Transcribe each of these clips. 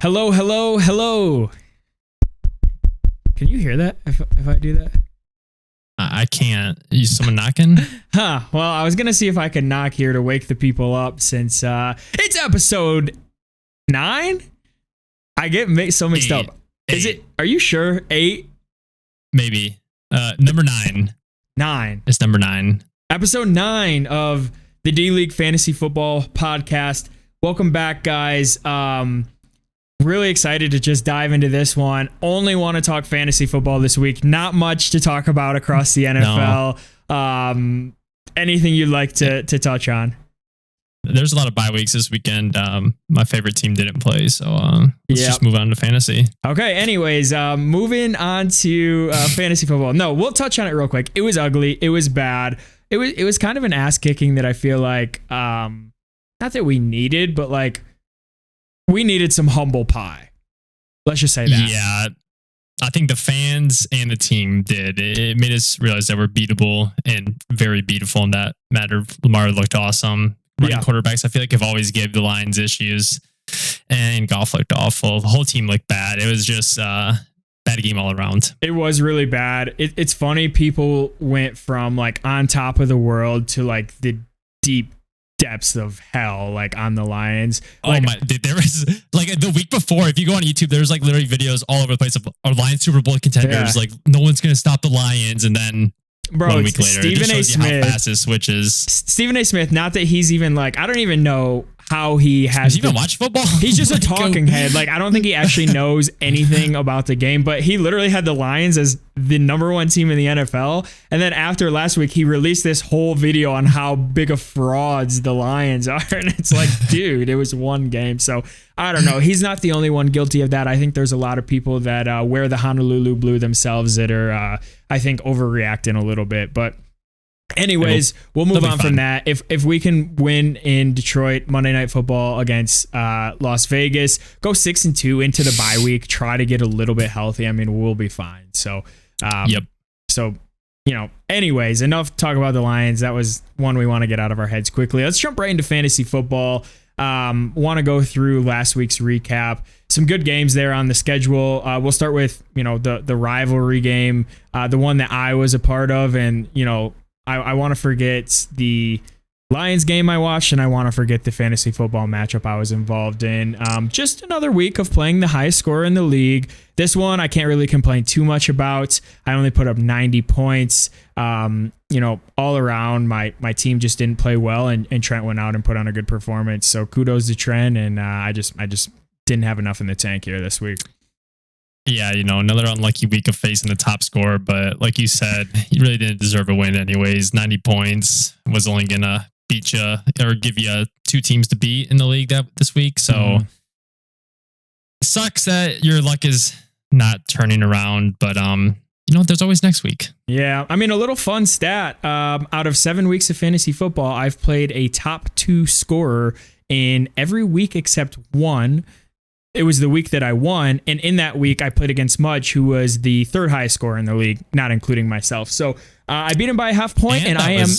Hello, hello, hello. Can you hear that if I do that? I can't. Is someone knocking? Huh. Well, I was going to see if I could knock here to wake the people up since it's episode 9. I get so mixed up. Is it? Are you sure? 8? Maybe. Number 9. 9. It's number 9. Episode 9 of the D-League Fantasy Football Podcast. Welcome back, guys. Really excited to just dive into this one. Only want to talk fantasy football this week. Not much to talk about across the NFL. No. Anything you'd like to touch on? There's a lot of bye weeks this weekend. My favorite team didn't play, so let's just move on to fantasy. Okay, anyways, moving on to fantasy football. No, we'll touch on it real quick. It was ugly. It was bad. It was kind of an ass kicking that I feel like, not that we needed, but like, we needed some humble pie. Let's just say that. Yeah. I think the fans and the team did. It made us realize that we're beatable and very beautiful in that matter. Lamar looked awesome. Running quarterbacks, I feel like, have always gave the Lions issues. And Goff looked awful. The whole team looked bad. It was just bad game all around. It was really bad. It's funny. People went from like on top of the world to like the deep depths of hell, like on the Lions. Like, oh my, dude, there was like the week before, if you go on YouTube, there's like literally videos all over the place of our Lions Super Bowl contenders. Like no one's going to stop the Lions. And then 1 week later, Stephen A. Smith, how fast it switches. Stephen A. Smith, not that he's even like, I don't even know how he has. Does he even watch football? He's just a talking head. Like, I don't think he actually knows anything about the game, but he literally had the Lions as the number 1 team in the NFL. And then after last week, he released this whole video on how big of frauds the Lions are. And it's like, dude, it was one game. So I don't know. He's not the only one guilty of that. I think there's a lot of people that wear the Honolulu blue themselves that are, I think, overreacting a little bit. But anyways, we'll move on from that. If we can win in Detroit Monday Night Football against Las Vegas, go 6-2 into the bye week, try to get a little bit healthy. I mean, we'll be fine. So, So, anyways, enough talk about the Lions. That was one we want to get out of our heads quickly. Let's jump right into fantasy football. Want to go through last week's recap. Some good games there on the schedule. We'll start with, the rivalry game, the one that I was a part of. And, I want to forget the Lions game I watched, and I want to forget the fantasy football matchup I was involved in. Just another week of playing the highest scorer in the league. This one I can't really complain too much about. I only put up 90 points. All around, my team just didn't play well, and Trent went out and put on a good performance. So kudos to Trent, and I just didn't have enough in the tank here this week. Yeah, another unlucky week of facing the top scorer, but like you said, you really didn't deserve a win anyways. 90 points was only going to beat you or give you 2 teams to beat in the league this week. So it sucks that your luck is not turning around, but there's always next week. Yeah, I mean, a little fun stat. Out of 7 weeks of fantasy football, I've played a top 2 scorer in every week except one. It was the week that I won, and in that week, I played against Mudge, who was the 3rd highest scorer in the league, not including myself. So I beat him by a half point, and I am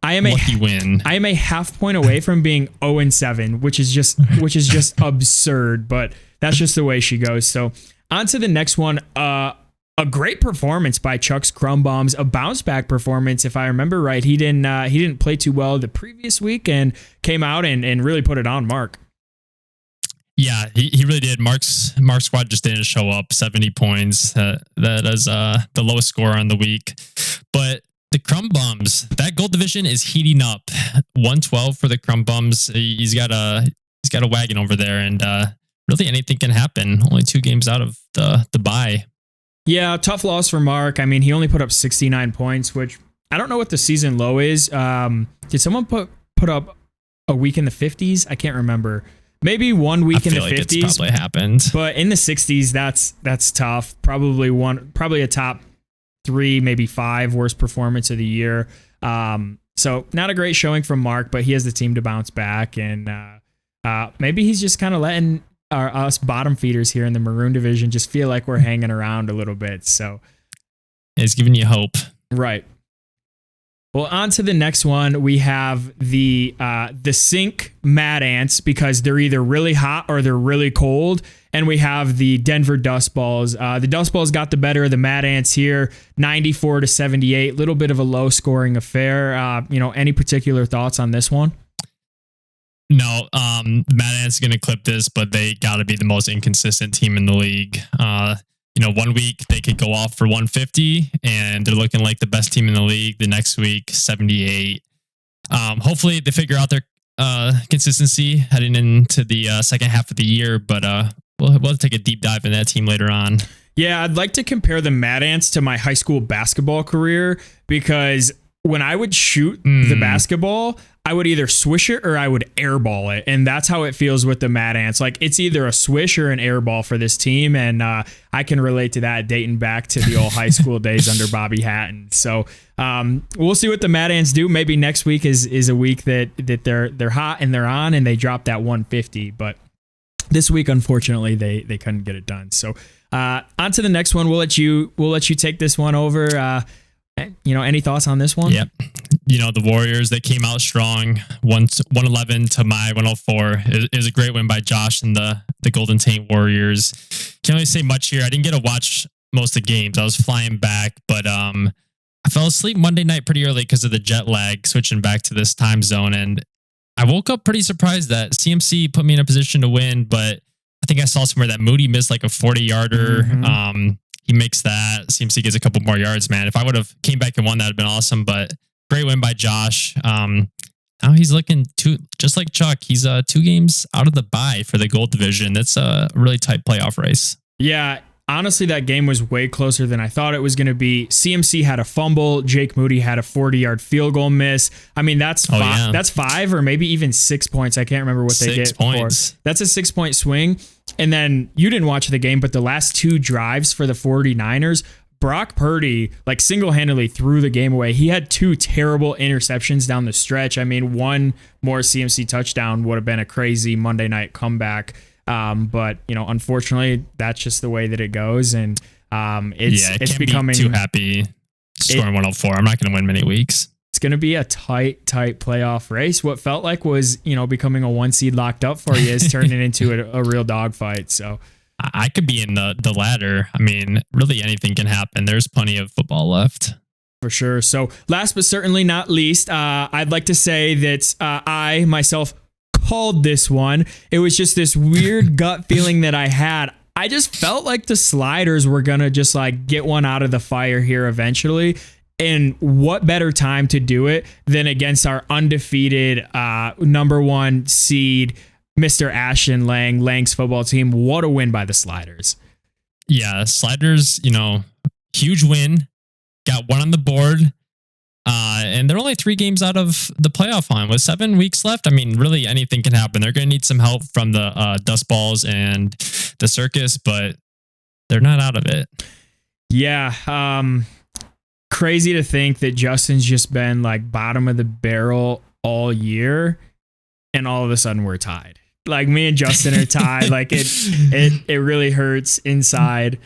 a lucky win. I am a half point away from being 0-7, which is just absurd, but that's just the way she goes. So on to the next one. A great performance by Chuck's Crumb Bombs, a bounce back performance. If I remember right, he didn't play too well the previous week and came out and really put it on Mark. Yeah, he really did. Mark's squad just didn't show up. 70 points. That is the lowest score on the week. But the Crumb Bums, that gold division is heating up. 112 for the Crumb Bums. He's got a wagon over there, and really anything can happen. Only 2 games out of the bye. Yeah, tough loss for Mark. I mean, he only put up 69 points, which I don't know what the season low is. Did someone put up a week in the 50s? I can't remember. Maybe 1 week in the 50s. It's probably happened. But in the 60s, that's tough. Probably a top 3, maybe 5 worst performance of the year. So not a great showing from Mark, but he has the team to bounce back, and maybe he's just kind of letting us bottom feeders here in the Maroon division just feel like we're hanging around a little bit. So it's giving you hope. Right. Well, on to the next one. We have the Sink Mad Ants because they're either really hot or they're really cold. And we have the Denver Dust Balls. The Dust Balls got the better of the Mad Ants here, 94-78. Little bit of a low scoring affair. Any particular thoughts on this one? No, Mad Ants are going to clip this, but they got to be the most inconsistent team in the league. 1 week they could go off for 150 and they're looking like the best team in the league. The next week, 78. Hopefully they figure out their consistency heading into the second half of the year, but we'll take a deep dive in that team later on. Yeah, I'd like to compare the Mad Ants to my high school basketball career because when I would shoot the basketball, I would either swish it or I would airball it. And that's how it feels with the Mad Ants. Like it's either a swish or an airball for this team. And I can relate to that dating back to the old high school days under Bobby Hatton. So we'll see what the Mad Ants do. Maybe next week is a week that they're hot and they're on and they drop that 150. But this week, unfortunately, they couldn't get it done. So on to the next one. We'll let you take this one over. Any thoughts on this one? Yep. The Warriors, they came out strong, 111 to my 104. It is a great win by Josh and the Golden Tate Warriors. Can't really say much here. I didn't get to watch most of the games. I was flying back, but I fell asleep Monday night pretty early because of the jet lag, switching back to this time zone. And I woke up pretty surprised that CMC put me in a position to win, but I think I saw somewhere that Moody missed like a 40-yarder. Mm-hmm. He makes that. CMC gets a couple more yards, man. If I would have came back and won, that would have been awesome. But great win by Josh. Now he's looking just like Chuck. He's 2 games out of the bye for the gold division. That's a really tight playoff race. Yeah, honestly, that game was way closer than I thought it was going to be. CMC had a fumble. Jake Moody had a 40-yard field goal miss. I mean, that's that's 5 or maybe even 6 points. I can't remember what they get for. That's a 6-point swing. And then you didn't watch the game, but the last 2 drives for the 49ers, Brock Purdy like single-handedly threw the game away. He had 2 terrible interceptions down the stretch. I mean, one more CMC touchdown would have been a crazy Monday night comeback. But unfortunately, that's just the way that it goes, and it's becoming be too happy scoring 104. I'm not going to win many weeks. It's going to be a tight playoff race. What felt like was becoming a 1 seed locked up for you is turning into a real dogfight. So I could be in the ladder. I mean, really anything can happen. There's plenty of football left. For sure. So last but certainly not least, I'd like to say that I myself called this one. It was just this weird gut feeling that I had. I just felt like the Sliders were going to just like get one out of the fire here eventually. And what better time to do it than against our undefeated number 1 seed, Mr. Ashton Lang, Lang's football team. What a win by the Sliders. Yeah, Sliders, huge win. Got 1 on the board. And they're only 3 games out of the playoff line with 7 weeks left. I mean, really anything can happen. They're going to need some help from the Dust Balls and the Circus, but they're not out of it. Yeah. Crazy to think that Justin's just been like bottom of the barrel all year, and all of a sudden we're tied. Like me and Justin are tied. Like it really hurts inside.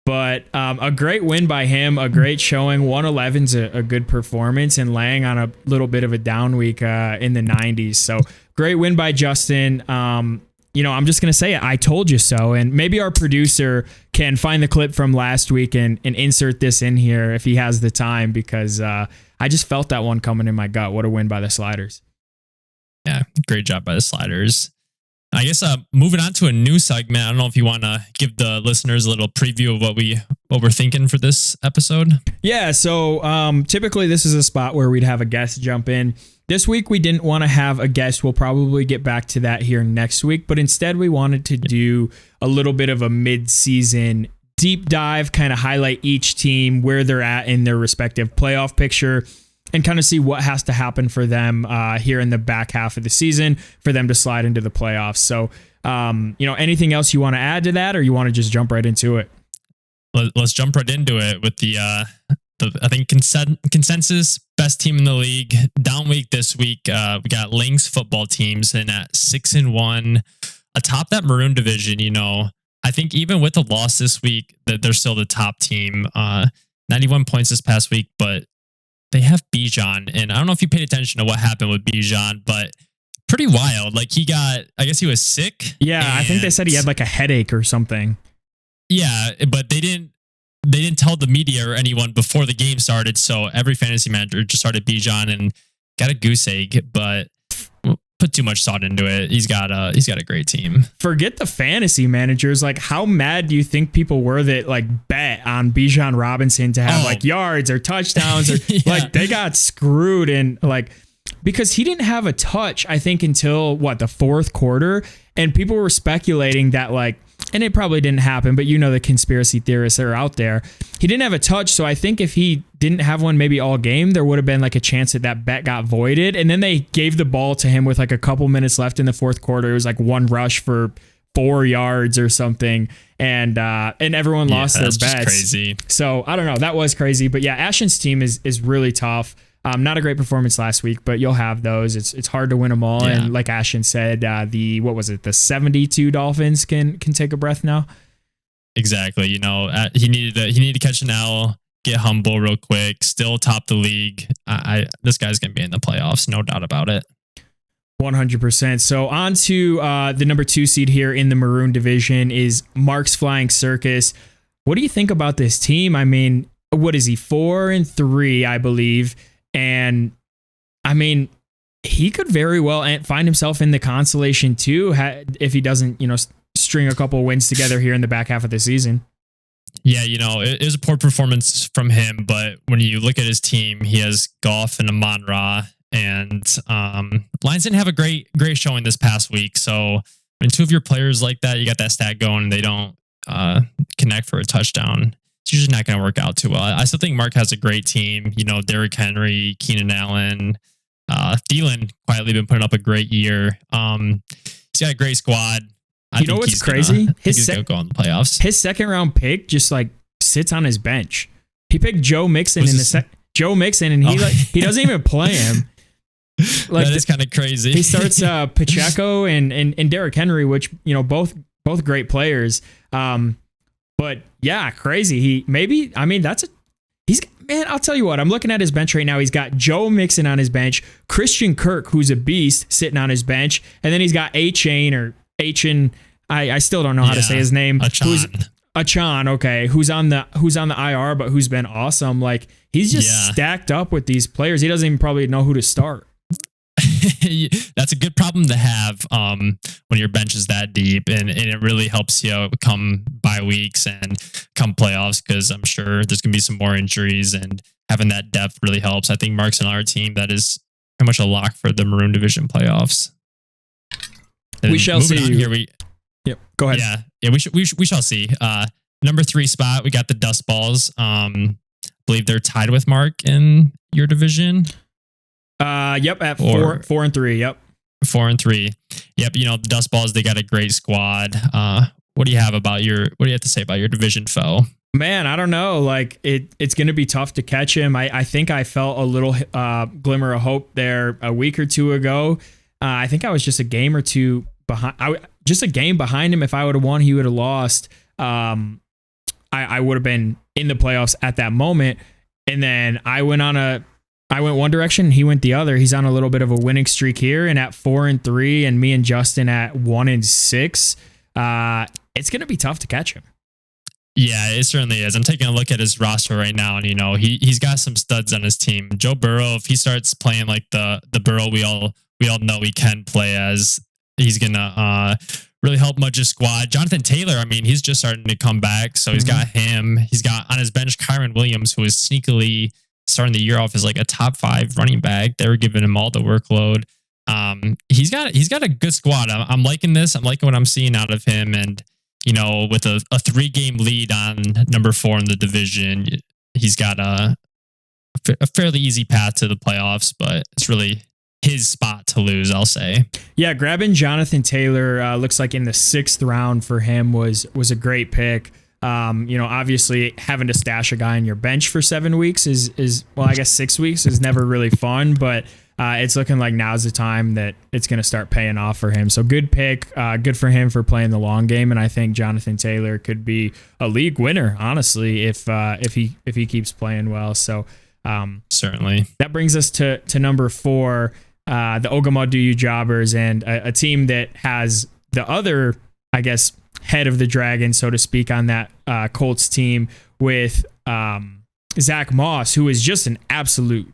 But a great win by him, a great showing. 111's a good performance, and Lang on a little bit of a down week in the 90s. So great win by Justin. I'm just going to say it. I told you so. And maybe our producer can find the clip from last week and insert this in here if he has the time, because I just felt that one coming in my gut. What a win by the Sliders. Yeah, great job by the Sliders. I guess moving on to a new segment. I don't know if you want to give the listeners a little preview of what we're thinking for this episode. Yeah, so typically this is a spot where we'd have a guest jump in. This week we didn't want to have a guest. We'll probably get back to that here next week, but instead we wanted to do a little bit of a mid-season deep dive, kind of highlight each team, where they're at in their respective playoff picture, and kind of see what has to happen for them here in the back half of the season for them to slide into the playoffs. So, anything else you want to add to that, or you want to just jump right into it? Let's jump right into it with the I think consensus best team in the league. Down week this week, we got Lynx football teams and at 6-1 atop that Maroon division. I think even with the loss this week, that they're still the top team. 91 points this past week, but they have Bijan, and I don't know if you paid attention to what happened with Bijan, but pretty wild. Like I guess he was sick. Yeah, I think they said he had like a headache or something. Yeah, but they didn't tell the media or anyone before the game started. So every fantasy manager just started Bijan and got a goose egg, but put too much thought into it. He's got a great team. Forget the fantasy managers. Like, how mad do you think people were that like bet on Bijan Robinson to have like yards or touchdowns or like they got screwed and like because he didn't have a touch, I think, until the fourth quarter, and people were speculating that like. And it probably didn't happen, but you know the conspiracy theorists that are out there. He didn't have a touch, so I think if he didn't have one maybe all game, there would have been like a chance that bet got voided. And then they gave the ball to him with like a couple minutes left in the fourth quarter. It was like one rush for 4 yards or something, and everyone lost their bets. Just crazy. So I don't know. That was crazy, but yeah, Ashton's team is really tough. Not a great performance last week, but you'll have those. It's hard to win them all. Yeah. And like Ashton said, the 72 Dolphins can take a breath now. Exactly. You know, he needed to catch an L, get humble real quick, still top the league. This guy's going to be in the playoffs. No doubt about it. 100%. So on to the number 2 seed here in the Maroon division is Mark's Flying Circus. What do you think about this team? I mean, what is he? 4-3, I believe. And I mean, he could very well find himself in the consolation too if he doesn't, string a couple wins together here in the back half of the season. Yeah, it was a poor performance from him, but when you look at his team, he has Goff and Amon-Ra, and Lions didn't have a great showing this past week. So when 2 of your players like that, you got that stat going, and they don't connect for a touchdown, it's usually not going to work out too well. I still think Mark has a great team. Derrick Henry, Keenan Allen, Thielen quietly been putting up a great year. He's got a great squad. You know what's crazy? He's going to go in the playoffs. His second round pick just like sits on his bench. He picked Joe Mixon Joe Mixon, and he doesn't even play him. Like that is kind of crazy. He starts Pacheco and Derrick Henry, which both great players. But yeah, crazy. I'll tell you what, I'm looking at his bench right now. He's got Joe Mixon on his bench, Christian Kirk, who's a beast, sitting on his bench, and then he's got Achane. I still don't know how to say his name. Achane, okay, who's on the IR, but who's been awesome. Like, he's just stacked up with these players. He doesn't even probably know who to start. That's a good problem to have when your bench is that deep, and it really helps you come bye weeks and come playoffs, because I'm sure there's going to be some more injuries, and having that depth really helps. I think Mark's on our team that is pretty much a lock for the Maroon Division playoffs. And we shall see. Yep. Go ahead. Yeah. We shall see. Number 3 spot, we got the Dust Balls. Believe they're tied with Mark in your division. Yep, at 4-3. Yep. 4-3. Yep. The Dust Balls, they got a great squad. What do you have to say about your division foe? Man, I don't know. Like, it's going to be tough to catch him. I think I felt a little glimmer of hope there a week or two ago. I think I was just a game or two behind. Just a game behind him. If I would have won, he would have lost. I would have been in the playoffs at that moment. And then I went one direction, he went the other. He's on a little bit of a winning streak here, and at 4-3, and me and Justin at 1-6. It's going to be tough to catch him. Yeah, it certainly is. I'm taking a look at his roster right now, and he's got some studs on his team. Joe Burrow, if he starts playing like the Burrow we all know he can play as, he's gonna really help Mudge's squad. Jonathan Taylor, he's just starting to come back, so he's got him. He's got on his bench Kyron Williams, who is sneakily starting the year off as like a top 5 running back. They were giving him all the workload. He's got a good squad. I'm liking this. I'm liking what I'm seeing out of him, and with a 3-game lead on number 4 in the division, he's got a fairly easy path to the playoffs, but it's really his spot to lose, I'll say. Yeah, grabbing Jonathan Taylor looks like in the 6th round for him was a great pick. Obviously having to stash a guy on your bench for 7 weeks is I guess 6 weeks is never really fun, but it's looking like now's the time that it's going to start paying off for him. So good pick, good for him for playing the long game. And I think Jonathan Taylor could be a league winner, honestly, if he keeps playing well. So Certainly. That brings us to number 4, the Ogama Jobbers, and a team that has the other, I guess, head of the dragon, so to speak, on that Colts team with Zach Moss, who is just an absolute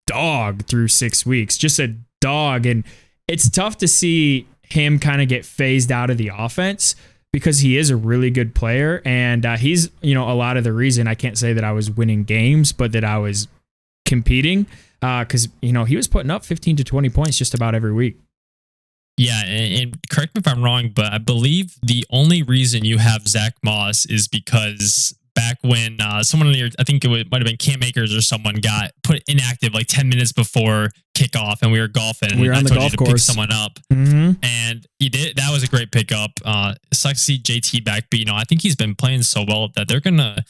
dog through 6 weeks, just a dog. And it's tough to see him kind of get phased out of the offense because he is a really good player. And he's, a lot of the reason. I can't say that I was winning games, but that I was competing because, he was putting up 15 to 20 points just about every week. Yeah, and correct me if I'm wrong, but I believe the only reason you have Zach Moss is because back when someone on your, I think it might have been Cam Akers or someone, got put inactive like 10 minutes before kickoff, and we were golfing. We were on the golf course. Pick someone up, and he did. That was a great pickup. Sucks to see JT back, but I think he's been playing so well that they're gonna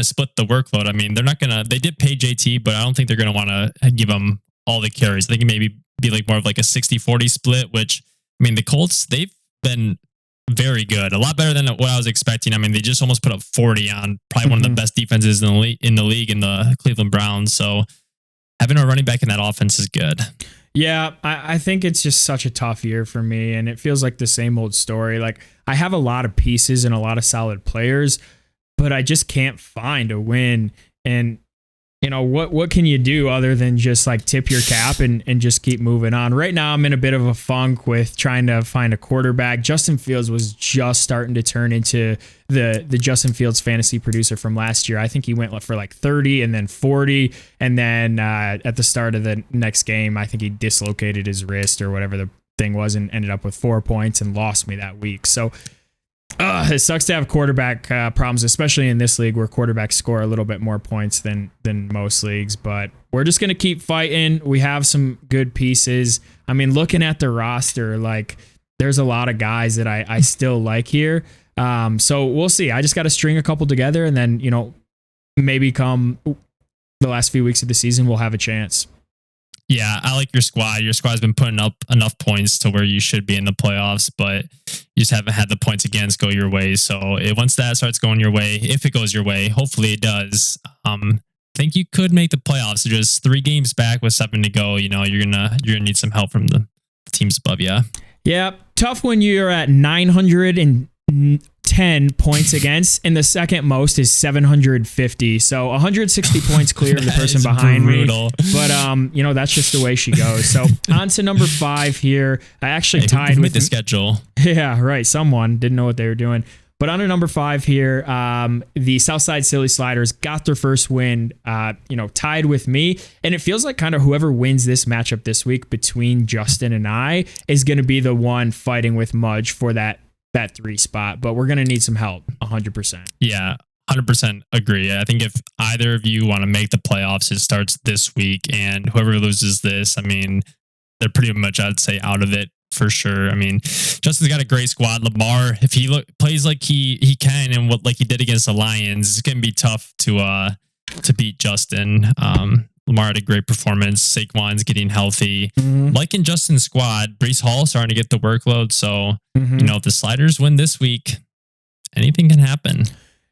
split the workload. I mean, they're not gonna. They did pay JT, but I don't think they're gonna want to give him all the carries. I think maybe be like more of like a 60-40 split, which, I mean, the Colts, they've been very good, a lot better than what I was expecting. I mean, they just almost put up 40 on probably one of the best defenses in the league in the Cleveland Browns. So having a running back in that offense is good. Yeah, I think it's just such a tough year for me, and it feels like the same old story. Like, I have a lot of pieces and a lot of solid players, but I just can't find a win. And what can you do other than just like tip your cap and just keep moving on? Right now, I'm in a bit of a funk with trying to find a quarterback. Justin Fields was just starting to turn into the Justin Fields fantasy producer from last year. I think he went for like 30 and then 40. And then at the start of the next game, I think he dislocated his wrist or whatever the thing was and ended up with 4 points and lost me that week. So it sucks to have quarterback problems, especially in this league where quarterbacks score a little bit more points than most leagues. But we're just going to keep fighting. We have some good pieces. I mean, looking at the roster, like, there's a lot of guys that I still like here. So we'll see. I just got to string a couple together, and then, maybe come the last few weeks of the season, we'll have a chance. Yeah, I like your squad. Your squad's been putting up enough points to where you should be in the playoffs, but you just haven't had the points against go your way. So once that starts going your way, if it goes your way, hopefully it does. I think you could make the playoffs. So just 3 games back with 7 to go. You're gonna need some help from the teams above you. Yeah, tough when you're at 910 points against, and the second most is 750. So 160 points clear of the person behind brutal. Me. But that's just the way she goes. So on to number 5 here. I actually tied with the schedule. Yeah, right. Someone didn't know what they were doing. But on to number 5 here, the Southside Silly Sliders got their first win, tied with me. And it feels like kind of whoever wins this matchup this week between Justin and I is going to be the one fighting with Mudge for that 3 spot. But we're going to need some help, 100%. Yeah, 100% agree. I think if either of you want to make the playoffs, it starts this week. And whoever loses this, I mean, they're pretty much, I'd say, out of it. For sure. I mean, Justin's got a great squad. Lamar, if he plays like he can and like he did against the Lions, it's gonna be tough to beat Justin. Lamar had a great performance. Saquon's getting healthy. Like in Justin's squad, Breece Hall starting to get the workload. So if the Sliders win this week, anything can happen.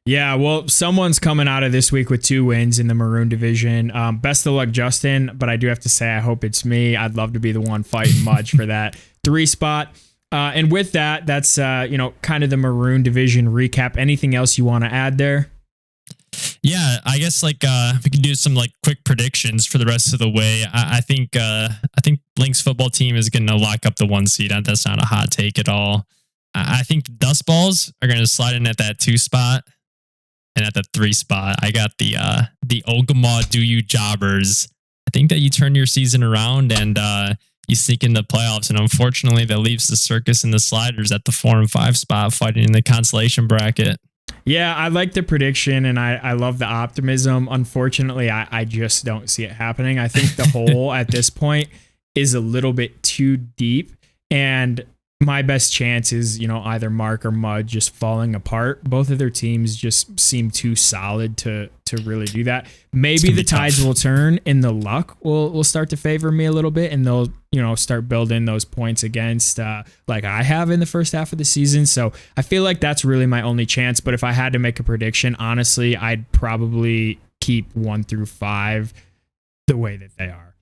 Yeah, well, someone's coming out of this week with 2 wins in the Maroon division. Best of luck, Justin. But I do have to say, I hope it's me. I'd love to be the one fighting Mudge for that 3 spot. And with that, that's kind of the Maroon division recap. Anything else you want to add there? Yeah, I guess we can do some quick predictions for the rest of the way. I think Link's football team is going to lock up the 1 seed. That's not a hot take at all. I think the Dust Balls are going to slide in at that 2 spot. And at the 3 spot, I got the Ogama Jobbers. I think that you turn your season around and you sneak in the playoffs. And unfortunately, that leaves the Circus and the Sliders at the 4 and 5 spot fighting in the consolation bracket. Yeah, I like the prediction and I love the optimism. Unfortunately, I just don't see it happening. I think the hole at this point is a little bit too deep. And my best chance is, either Mark or Mud just falling apart. Both of their teams just seem too solid to really do that. Maybe the tides will turn and the luck will start to favor me a little bit, and they'll, start building those points against like I have in the first half of the season. So I feel like that's really my only chance. But if I had to make a prediction, honestly, I'd probably keep 1 through 5 the way that they are.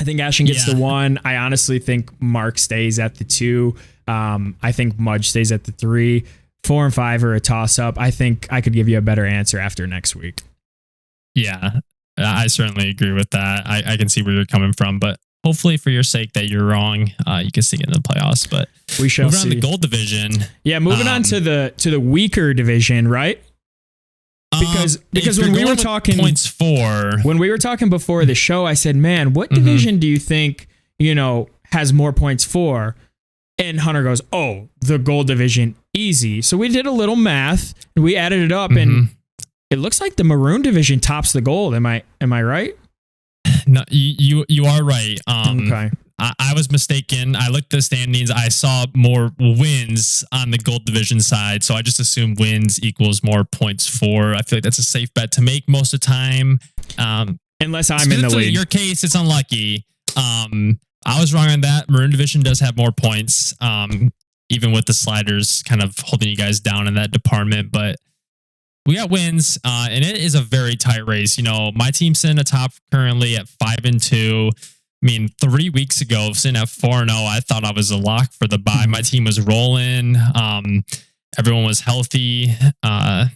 I think Ashton gets the 1. I honestly think Mark stays at the 2. I think Mudge stays at the 3. 4 and 5 are a toss up. I think I could give you a better answer after next week. Yeah, I certainly agree with that. I can see where you're coming from, but hopefully for your sake that you're wrong, you can still get in the playoffs. But we shall see. Moving on to the gold division. Yeah, moving on to the weaker division, right? Because when we were talking points for when we were talking before the show, I said, "Man, what division do you think has more points for?" And Hunter goes, "Oh, the gold division, easy." So we did a little math and we added it up, and it looks like the maroon division tops the gold. Am I right? No, you are right. Okay. I was mistaken. I looked at the standings. I saw more wins on the gold division side, so I just assumed wins equals more points for. I feel like that's a safe bet to make most of the time. Unless I'm in the lead. In your case, it's unlucky. I was wrong on that. Maroon division does have more points, even with the sliders kind of holding you guys down in that department. But we got wins, and it is a very tight race. My team's sitting atop currently at 5-2. I mean, 3 weeks ago, sitting at 4-0, I thought I was a lock for the bye. My team was rolling. Everyone was healthy. Now,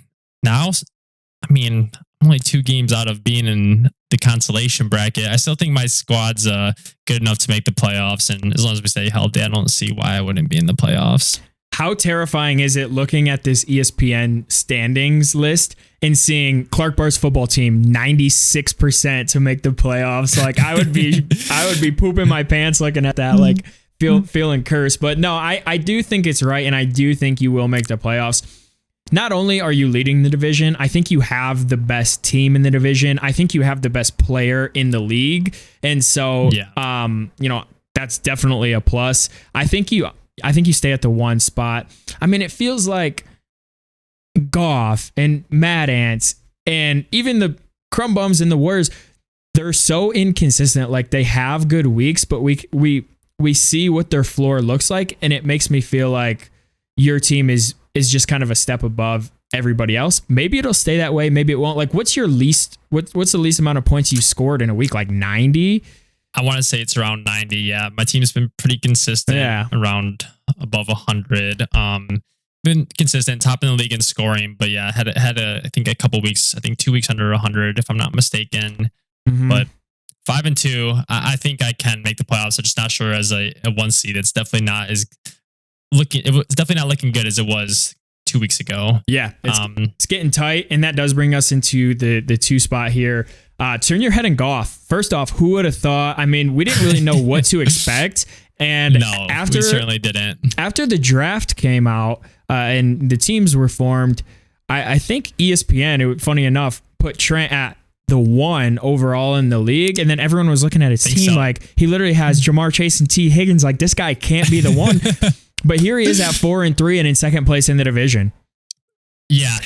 I mean, I'm only 2 games out of being in the consolation bracket. I still think my squad's good enough to make the playoffs. And as long as we stay healthy, I don't see why I wouldn't be in the playoffs. How terrifying is it looking at this ESPN standings list and seeing Clark Bar's football team 96% to make the playoffs? Like I would be pooping my pants looking at that, like feeling cursed. But no, I do think it's right, and I do think you will make the playoffs. Not only are you leading the division, I think you have the best team in the division. I think you have the best player in the league, and so that's definitely a plus. I think you stay at the 1 spot. I mean, it feels like Goff and Mad Ants and even the Crumb Bums and the Warriors, they're so inconsistent. Like they have good weeks, but we see what their floor looks like, and it makes me feel like your team is just kind of a step above everybody else. Maybe it'll stay that way. Maybe it won't. Like, what's the least amount of points you scored in a week? Like 90? I want to say it's around 90. Yeah. My team's been pretty consistent around above 100. Been consistent, top in the league in scoring, but yeah, had I think a couple weeks, I think 2 weeks under 100, if I'm not mistaken. But 5-2, I think I can make the playoffs. I'm just not sure as a 1 seed. It's definitely not looking good as it was 2 weeks ago. Yeah. It's getting tight. And that does bring us into the 2 spot here. Turn your head and golf. First off, who would have thought? I mean, we didn't really know what to expect. And we certainly didn't. After the draft came out and the teams were formed, I think ESPN, funny enough, put Trent at the 1 overall in the league. And then everyone was looking at his team like he literally has Jamar Chase and T. Higgins. Like this guy can't be the 1. But here he is at 4-3 and in second place in the division. Yeah,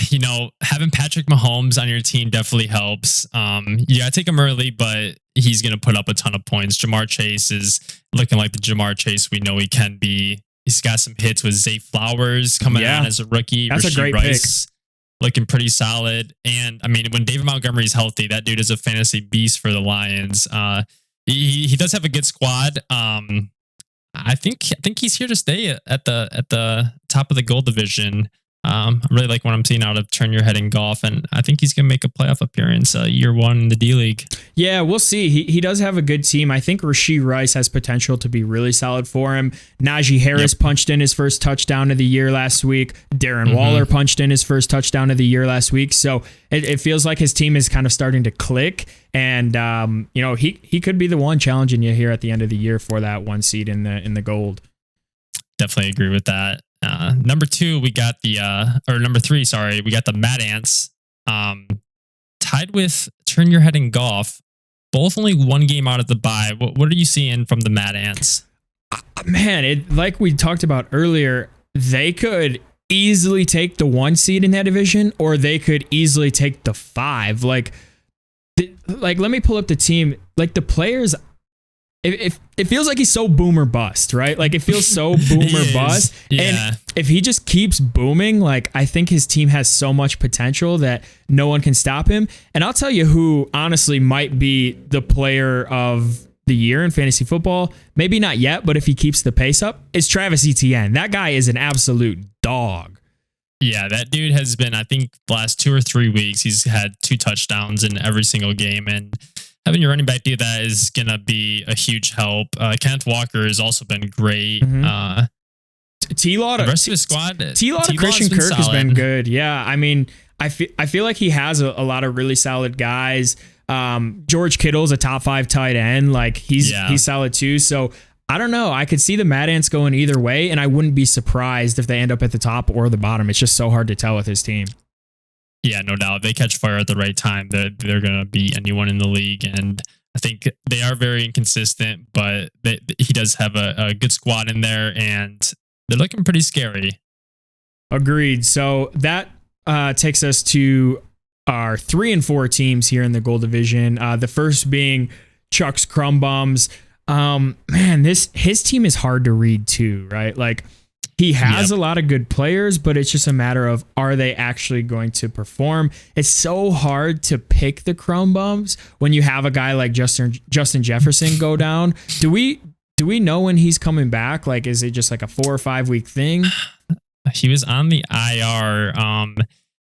having Patrick Mahomes on your team definitely helps. You gotta take him early, but he's gonna put up a ton of points. Jamar Chase is looking like the Jamar Chase we know he can be. He's got some hits with Zay Flowers coming on as a rookie. That's Rashee a great Rice, looking pretty solid. And I mean, when David Montgomery's healthy, that dude is a fantasy beast for the Lions. He does have a good squad. I think he's here to stay at the top of the gold division. I really like what I'm seeing out of Turn Your Head in Golf, and I think he's going to make a playoff appearance year 1 in the D-League. Yeah, we'll see. He does have a good team. I think Rashee Rice has potential to be really solid for him. Najee Harris punched in his first touchdown of the year last week. Darren Waller punched in his first touchdown of the year last week. So it feels like his team is kind of starting to click, and he could be the one challenging you here at the end of the year for that 1 seed in the gold. Definitely agree with that. Number 2, we got number 3, sorry, we got the Mad Ants, tied with Turn Your Head in Golf, both only 1 game out of the bye. What are you seeing from the Mad Ants? Man, like we talked about earlier, they could easily take the 1 seed in that division, or they could easily take the 5. Like let me pull up the team. Like the players it feels like he's so boomer bust, right? Like it feels so boomer bust. Yeah. And if he just keeps booming, like I think his team has so much potential that no one can stop him. And I'll tell you who honestly might be the player of the year in fantasy football. Maybe not yet, but if he keeps the pace up, it's Travis Etienne. That guy is an absolute dog. Yeah, that dude has been, I think, the last 2 or 3 weeks, he's had 2 touchdowns in every single game. And having your running back do that is going to be a huge help. Kenneth Walker has also been great. Mm-hmm. T-Law, the rest of his squad. T-Law to Christian Kirk has been good. Yeah, I mean, I feel like he has a lot of really solid guys. George Kittle's a top 5 tight end. Like he's solid too. So I don't know. I could see the Mad Ants going either way, and I wouldn't be surprised if they end up at the top or the bottom. It's just so hard to tell with his team. Yeah, no doubt. If they catch fire at the right time, they're going to beat anyone in the league. And I think they are very inconsistent, but he does have a good squad in there, and they're looking pretty scary. Agreed. So that takes us to our 3 and 4 teams here in the Gold Division. The first being Chuck's Crumb Bums. Man, his team is hard to read too, right? Like he has a lot of good players, but it's just a matter of, are they actually going to perform? It's so hard to pick the Crumb Bums when you have a guy like Justin Jefferson go down. Do we know when he's coming back? Like, is it just like a 4 or 5 week thing? He was on the IR.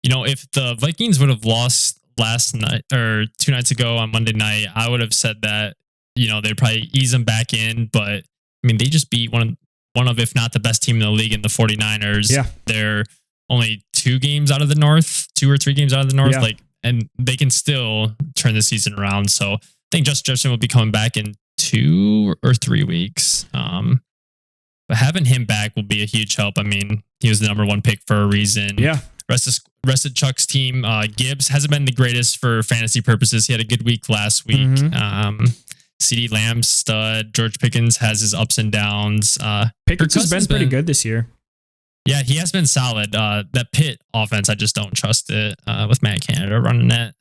If the Vikings would have lost last night or 2 nights ago on Monday night, I would have said that, they'd probably ease him back in. But I mean, they just beat one of, if not the best team in the league in the 49ers. Yeah. They're only 2 games out of the North, 2 or 3 games out of the North. Yeah. And they can still turn the season around. So I think Justin Jefferson will be coming back in 2 or 3 weeks. But having him back will be a huge help. I mean, he was the number 1 pick for a reason. Yeah. Rest of Chuck's team, Gibbs hasn't been the greatest for fantasy purposes. He had a good week last week. Mm-hmm. CeeDee Lamb's stud. George Pickens has his ups and downs. Pickens has been pretty good this year. Yeah, he has been solid. That Pitt offense, I just don't trust it with Matt Canada running it.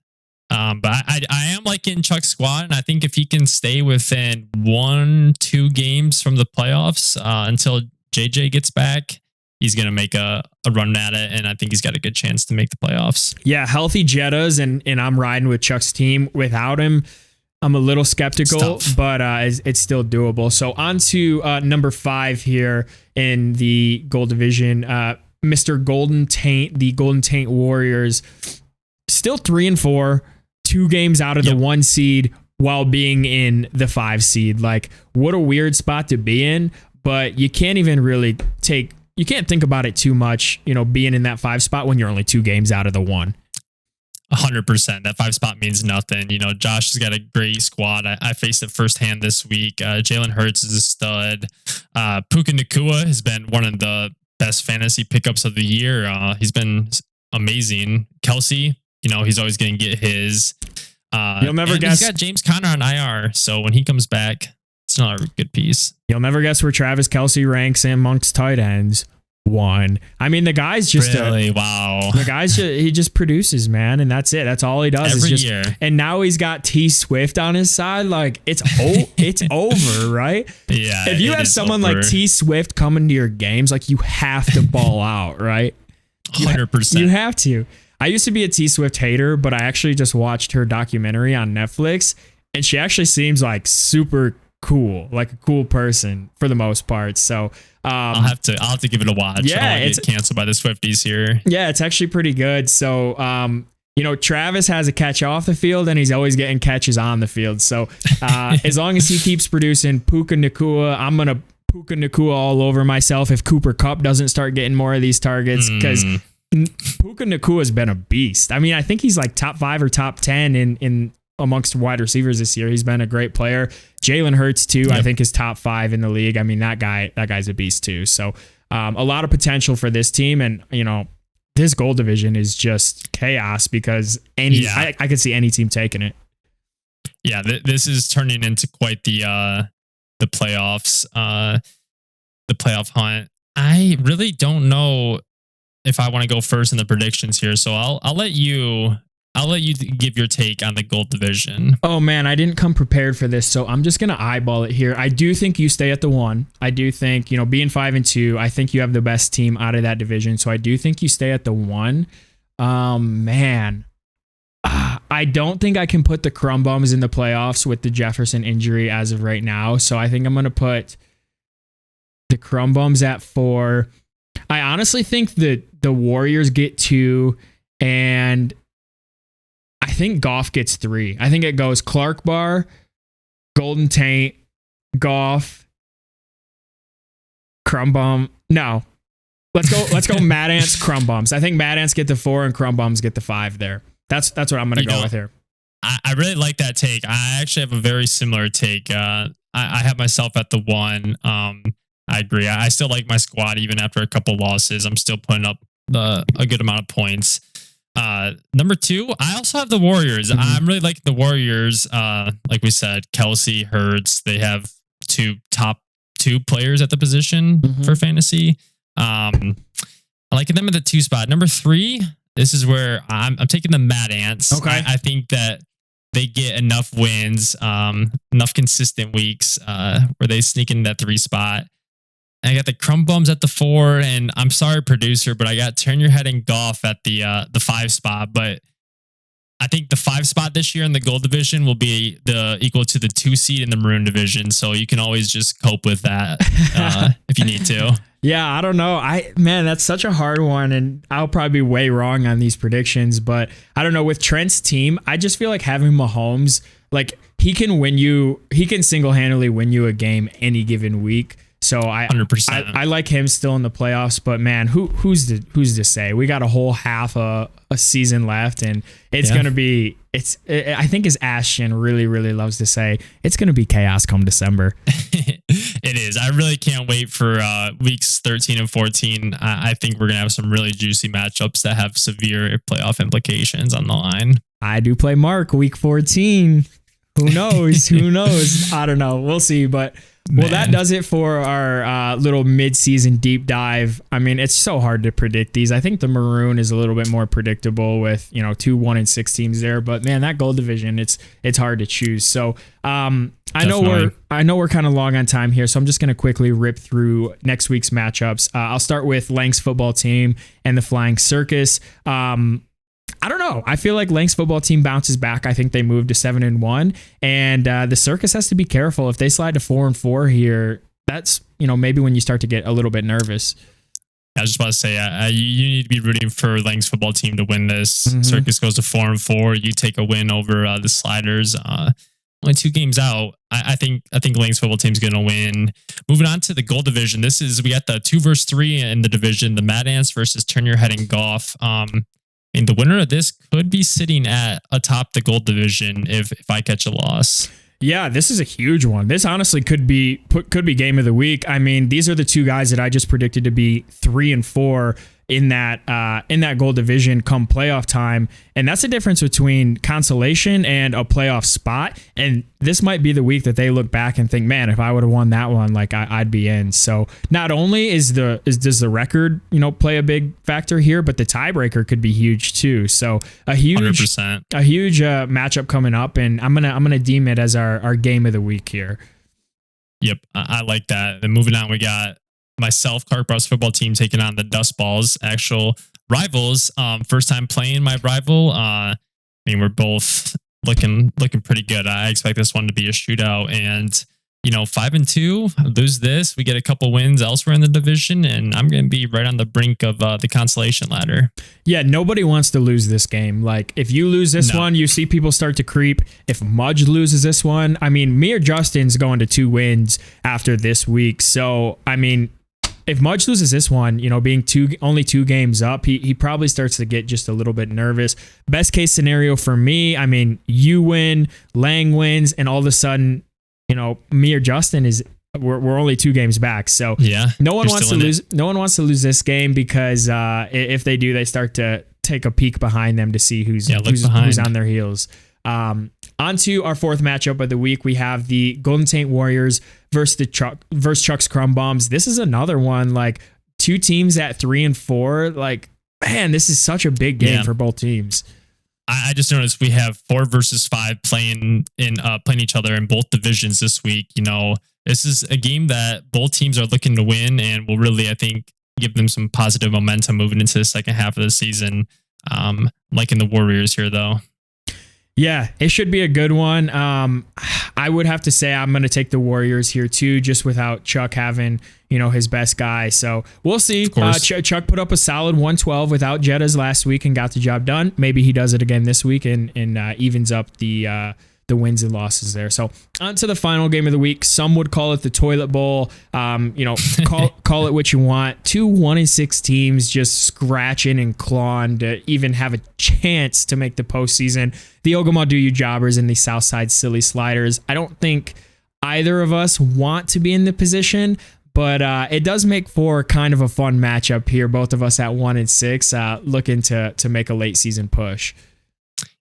But I am liking Chuck's squad, and I think if he can stay within 1-2 games from the playoffs until JJ gets back, he's going to make a run at it, and I think he's got a good chance to make the playoffs. Yeah, healthy Jettas, and I'm riding with Chuck's team. Without him, I'm a little skeptical, but it's still doable. So on to number 5 here in the Gold Division, Mr. Golden Taint, the Golden Taint Warriors, still 3 and 4, 2 games out of the 1 seed while being in the 5 seed. Like, what a weird spot to be in, but you can't even really you can't think about it too much, being in that 5 spot when you're only 2 games out of the 1. 100%. That 5 spot means nothing. Josh has got a great squad. I faced it firsthand this week. Jalen Hurts is a stud. Puka Nacua has been one of the best fantasy pickups of the year. He's been amazing. Kelsey, he's always going to get his. You'll never guess. He's got James Conner on IR, so when he comes back, it's another good piece. You'll never guess where Travis Kelce ranks amongst tight ends. 1. I mean, the guy's just wow. The guy's he just produces, man, and that's it. That's all he does. Every year. And now he's got T Swift on his side. Like it's over, right? Yeah. If you have someone like T Swift coming to your games, like you have to ball out, right? 100%. You have to. I used to be a T Swift hater, but I actually just watched her documentary on Netflix, and she actually seems like super cool, like a cool person for the most part. So I'll have to give it a watch. Yeah, I don't want to get canceled by the Swifties here. Yeah, it's actually pretty good. So Travis has a catch off the field, and he's always getting catches on the field. So as long as he keeps producing Puka Nacua, I'm gonna Puka Nacua all over myself if Cooper Kupp doesn't start getting more of these targets, because Puka Nacua has been a beast. I mean, I think he's like top 5 or top 10 in amongst wide receivers this year. He's been a great player. Jalen Hurts too, I think, is top 5 in the league. I mean, that guy's a beast too. So a lot of potential for this team, and this Gold Division is just chaos because I could see any team taking it. Yeah, this is turning into quite the playoffs, the playoff hunt. I really don't know if I want to go first in the predictions here, so I'll let you I'll let you give your take on the gold division. Oh man, I didn't come prepared for this, so I'm just gonna eyeball it here. I do think you stay at the 1. I do think, being 5-2, I think you have the best team out of that division. So I do think you stay at the 1. Man. I don't think I can put the Crumb Bums in the playoffs with the Jefferson injury as of right now. So I think I'm gonna put the Crumb Bums at 4. I honestly think that the Warriors get 2, and I think Goff gets 3. I think it goes Clark Bar, Golden Taint, Goff, Crumb Bum. No. Let's go Mad Ants, Crumb Bums. I think Mad Ants get the 4 and Crumb Bums get the 5 there. That's what I'm going to go with here. I really like that take. I actually have a very similar take. I have myself at the 1. I agree. I still like my squad even after a couple losses. I'm still putting up a good amount of points. Number 2, I also have the Warriors. Mm-hmm. I'm really liking the Warriors. Like we said, Kelsey, Hurts, they have top 2 players at the position for fantasy. I like them at the 2 spot. Number 3, this is where I'm taking the Mad Ants. Okay. I think that they get enough wins, enough consistent weeks where they sneak in that 3 spot. I got the Crumb Bums at the 4, and I'm sorry, producer, but I got Turn Your Head and Golf at the 5 spot. But I think the 5 spot this year in the gold division will be equal to the 2 seed in the maroon division. So you can always just cope with that if you need to. Yeah, I don't know. Man, that's such a hard one, and I'll probably be way wrong on these predictions. But I don't know. With Trent's team, I just feel like having Mahomes, like he can single-handedly win you a game any given week. So 100%. I like him still in the playoffs, but man, who's to say? We got a whole half a season left, and it's gonna be I think as Ashton really, really loves to say, it's gonna be chaos come December. It is. I really can't wait for weeks 13 and 14. I think we're gonna have some really juicy matchups that have severe playoff implications on the line. I do play Mark week 14. Who knows? Who knows? I don't know. We'll see, but. Well, that does it for our little mid-season deep dive. I mean, it's so hard to predict these. I think the maroon is a little bit more predictable with 2 1-6 teams there. But man, that gold division, it's hard to choose. So I know we're kind of long on time here, so I'm just going to quickly rip through next week's matchups. I'll start with Lang's football team and the Flying Circus. I don't know. I feel like Lang's football team bounces back. I think they moved to 7-1, and the Circus has to be careful if they slide to 4-4 here. That's maybe when you start to get a little bit nervous. I was just about to say, you need to be rooting for Lang's football team to win this. Mm-hmm. Circus goes to 4-4. You take a win over the Sliders. Only 2 games out. I think Lang's football team's going to win. Moving on to the gold division. We got the 2 versus 3 in the division. The Mad Ants versus Turn Your Head and Golf. And the winner of this could be sitting atop the gold division if I catch a loss. Yeah, this is a huge one. This honestly could be game of the week. I mean, these are the 2 guys that I just predicted to be 3-4 in that gold division come playoff time, and that's the difference between consolation and a playoff spot. And this might be the week that they look back and think, man, if I would have won that one, like I'd be in. So not only does the record play a big factor here, but the tiebreaker could be huge too. So a huge 100%. Matchup coming up, and I'm gonna deem it as our game of the week here. Yep, I like that. Then moving on, we got myself, Clark Bros football team taking on the Dust Balls, actual rivals. First time playing my rival. I mean, we're both looking pretty good. I expect this one to be a shootout, and 5-2, lose this, we get a couple wins elsewhere in the division, and I'm going to be right on the brink of the consolation ladder. Yeah, nobody wants to lose this game. Like, if you lose this one, you see people start to creep. If Mudge loses this one, I mean, me or Justin's going to 2 wins after this week. So, I mean, if Mudge loses this one, being only 2 games up, he probably starts to get just a little bit nervous. Best case scenario for me, I mean, you win, Lang wins, and all of a sudden, me or Justin we're only 2 games back. So yeah, no one wants to lose. No one wants to lose this game because if they do, they start to take a peek behind them to see who's on their heels. On to our 4th matchup of the week. We have the Golden Taint Warriors versus Chuck's Crumb Bombs. This is another one, like 2 teams at 3-4. Like, man, this is such a big game for both teams. I just noticed we have 4 versus 5 playing each other in both divisions this week. You know, this is a game that both teams are looking to win, and will really, I think, give them some positive momentum moving into the second half of the season. Liking the Warriors here, though. Yeah, it should be a good one. I would have to say I'm going to take the Warriors here too, just without Chuck having, his best guy. So we'll see. Chuck put up a solid 112 without Jettas last week and got the job done. Maybe he does it again this week and evens up the wins and losses there. So on to the final game of the week. Some would call it the toilet bowl. Call it what you want. 2 1-6 teams just scratching and clawing to even have a chance to make the postseason. The Ogama Do You Jobbers and the Southside Silly Sliders. I don't think either of us want to be in the position, but it does make for kind of a fun matchup here. Both of us at 1-6, looking to make a late season push.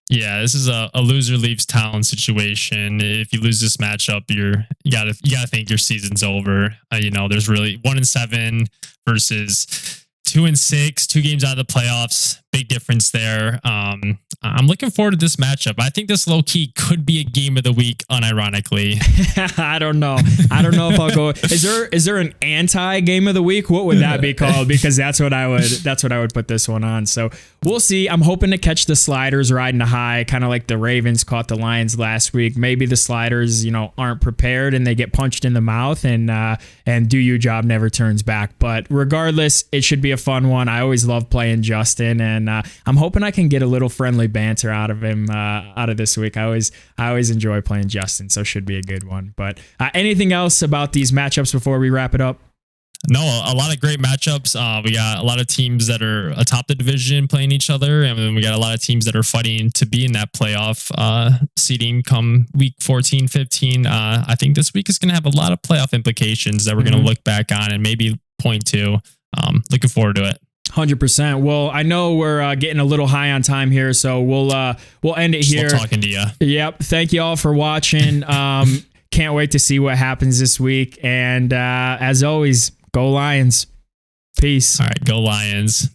Yeah, this is a loser leaves town situation. If you lose this matchup, you gotta think your season's over. There's really 1-7 versus 2-6, 2 games out of the playoffs. Big difference there. I'm looking forward to this matchup. I think this low key could be a game of the week, unironically. I don't know if I'll go. Is there an anti game of the week? What would that be called? Because that's what I would put this one on. So we'll see. I'm hoping to catch the Sliders riding a high, kind of like the Ravens caught the Lions last week. Maybe the Sliders, aren't prepared and they get punched in the mouth, and Do You Job never turns back. But regardless, it should be a fun one. I always love playing Justin, and I'm hoping I can get a little friendly banter out of him out of this week. I always enjoy playing Justin, so should be a good one. But anything else about these matchups before we wrap it up? No, a lot of great matchups. We got a lot of teams that are atop the division playing each other, and then we got a lot of teams that are fighting to be in that playoff seeding come week 14, 15. I think this week is going to have a lot of playoff implications that we're going to look back on and maybe point to. Looking forward to it. 100%. Well, I know we're getting a little high on time here, so we'll end it here. Still talking to you. Yep. Thank you all for watching. Can't wait to see what happens this week. And as always, go Lions. Peace. All right, go Lions.